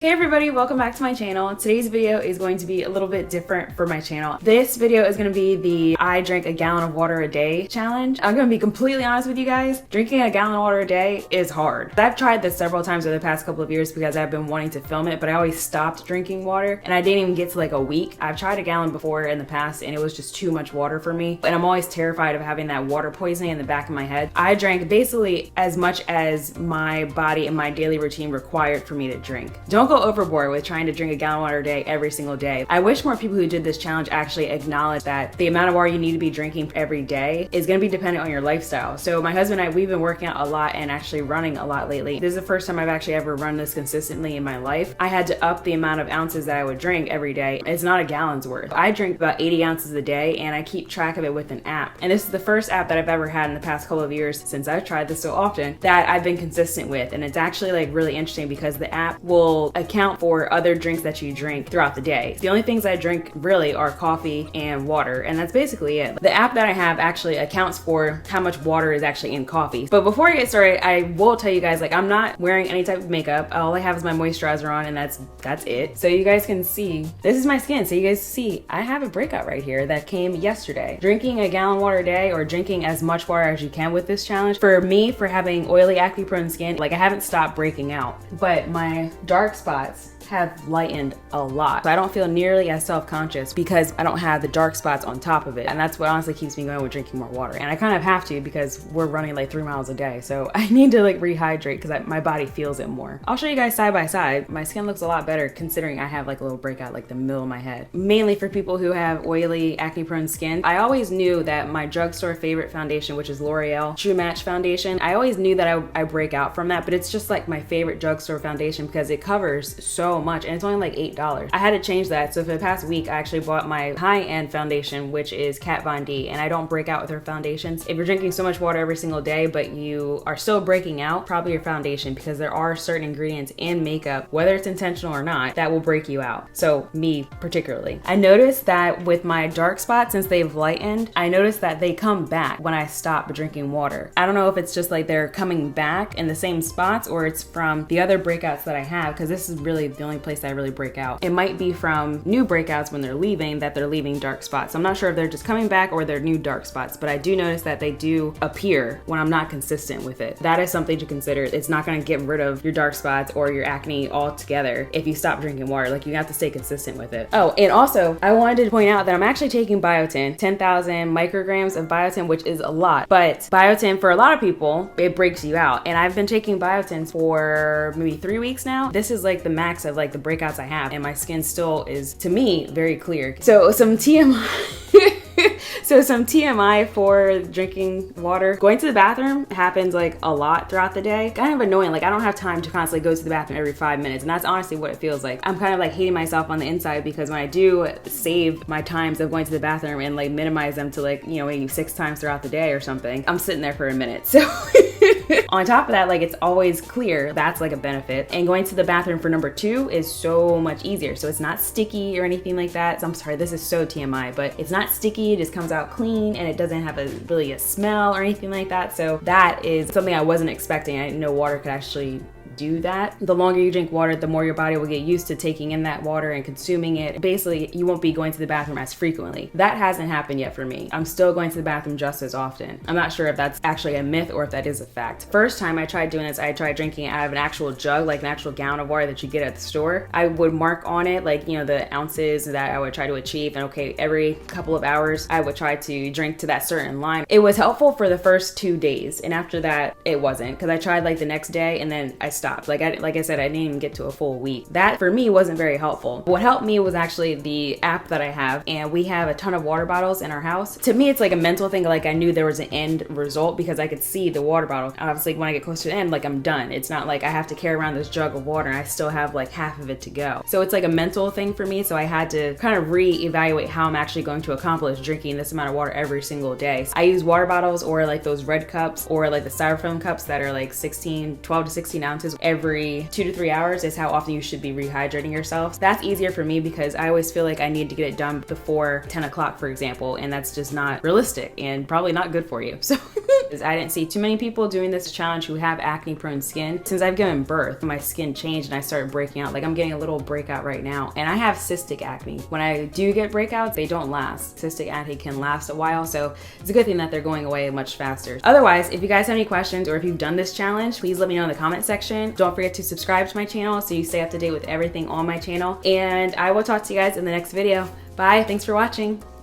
Hey everybody, welcome back to my channel. Today's video is going to be a little bit different for my channel. This video is going to be the I drink a gallon of water a day challenge. I'm going to be completely honest with you guys. Drinking a gallon of water a day is hard. I've tried this several times over the past couple of years because I've been wanting to film it, but I always stopped drinking water and I didn't even get to like a week. I've tried a gallon before in the past and it was just too much water for me. And I'm always terrified of having that water poisoning in the back of my head. I drank basically as much as my body and my daily routine required for me to drink. Don't go overboard with trying to drink a gallon of water a day every single day. I wish more people who did this challenge actually acknowledge that the amount of water you need to be drinking every day is going to be dependent on your lifestyle. So my husband and I, we've been working out a lot and actually running a lot lately. This is the first time I've actually ever run this consistently in my life. I had to up the amount of ounces that I would drink every day. It's not a gallon's worth. I drink about 80 ounces a day and I keep track of it with an app. And this is the first app that I've ever had in the past couple of years since I've tried this so often that I've been consistent with. And it's actually like really interesting because the app will account for other drinks that you drink throughout the day. The only things I drink really are coffee and water, and that's basically it. The app that I have actually accounts for how much water is actually in coffee. But before I get started, I will tell you guys, like, I'm not wearing any type of makeup. All I have is my moisturizer on and that's it. So you guys can see, this is my skin. So you guys see, I have a breakout right here that came yesterday. Drinking a gallon of water a day or drinking as much water as you can with this challenge, for me, for having oily acne prone skin, like I haven't stopped breaking out, but my dark spots have lightened a lot. So I don't feel nearly as self-conscious because I don't have the dark spots on top of it. And that's what honestly keeps me going with drinking more water. And I kind of have to because we're running like 3 miles a day. So I need to like rehydrate because my body feels it more. I'll show you guys side by side. My skin looks a lot better considering I have like a little breakout like the middle of my head. Mainly for people who have oily acne prone skin. I always knew that my drugstore favorite foundation, which is L'Oreal True Match foundation, I always knew that I break out from that, but it's just like my favorite drugstore foundation because it covers so much and it's only like $8. I had to change that. So for the past week, I actually bought my high-end foundation, which is Kat Von D, and I don't break out with her foundations. If you're drinking so much water every single day, but you are still breaking out, probably your foundation, because there are certain ingredients in makeup, whether it's intentional or not, that will break you out. So me particularly. I noticed that with my dark spots, since they've lightened, I noticed that they come back when I stop drinking water. I don't know if it's just like they're coming back in the same spots or it's from the other breakouts that I have, because this is really the only place I really break out. It might be from new breakouts when they're leaving dark spots. I'm not sure if they're just coming back or they're new dark spots, but I do notice that they do appear when I'm not consistent with it. That is something to consider. It's not going to get rid of your dark spots or your acne altogether if you stop drinking water. Like, you have to stay consistent with it. Oh, and also I wanted to point out that I'm actually taking biotin, 10,000 micrograms of biotin, which is a lot, but biotin for a lot of people, it breaks you out. And I've been taking biotin for maybe 3 weeks now. This is like the max of like the breakouts I have, and my skin still is, to me, very clear. So some TMI so some TMI for drinking water. Going to the bathroom happens like a lot throughout the day. Kind of annoying. Like, I don't have time to constantly go to the bathroom every 5 minutes, and that's honestly what it feels like. I'm kind of like hating myself on the inside because when I do save my times of going to the bathroom and like minimize them to like, you know, maybe 6 times throughout the day or something, I'm sitting there for a minute. So on top of that, like, it's always clear. That's like a benefit. And going to the bathroom for number 2 is so much easier. So it's not sticky or anything like that. So I'm sorry, this is so TMI, but it's not sticky. It just comes out clean and it doesn't have really a smell or anything like that. So that is something I wasn't expecting. I didn't know water could actually do that. The longer you drink water, the more your body will get used to taking in that water and consuming it. Basically, you won't be going to the bathroom as frequently. That hasn't happened yet for me. I'm still going to the bathroom just as often. I'm not sure if that's actually a myth or if that is a fact. First time I tried doing this, I tried drinking out of an actual jug, like an actual gallon of water that you get at the store. I would mark on it, like, you know, the ounces that I would try to achieve. And okay, every couple of hours, I would try to drink to that certain line. It was helpful for the first 2 days. And after that, it wasn't, because I tried like the next day and then I stopped. Like I said, I didn't even get to a full week. That for me wasn't very helpful. What helped me was actually the app that I have, and we have a ton of water bottles in our house. To me, it's like a mental thing. Like, I knew there was an end result because I could see the water bottle. Obviously, when I get close to the end, like, I'm done. It's not like I have to carry around this jug of water and I still have like half of it to go. So it's like a mental thing for me. So I had to kind of re-evaluate how I'm actually going to accomplish drinking this amount of water every single day. I use water bottles or like those red cups or like the styrofoam cups that are like 12 to 16 ounces every 2 to 3 hours is how often you should be rehydrating yourself. That's easier for me because I always feel like I need to get it done before 10 o'clock, for example, and that's just not realistic and probably not good for you. So is I didn't see too many people doing this challenge who have acne prone skin. Since I've given birth, my skin changed and I started breaking out. Like I'm getting a little breakout right now. And I have cystic acne. When I do get breakouts, they don't last. Cystic acne can last a while, so it's a good thing that they're going away much faster. Otherwise, if you guys have any questions or if you've done this challenge, please let me know in the comment section. Don't forget to subscribe to my channel so you stay up to date with everything on my channel. And I will talk to you guys in the next video. Bye, thanks for watching.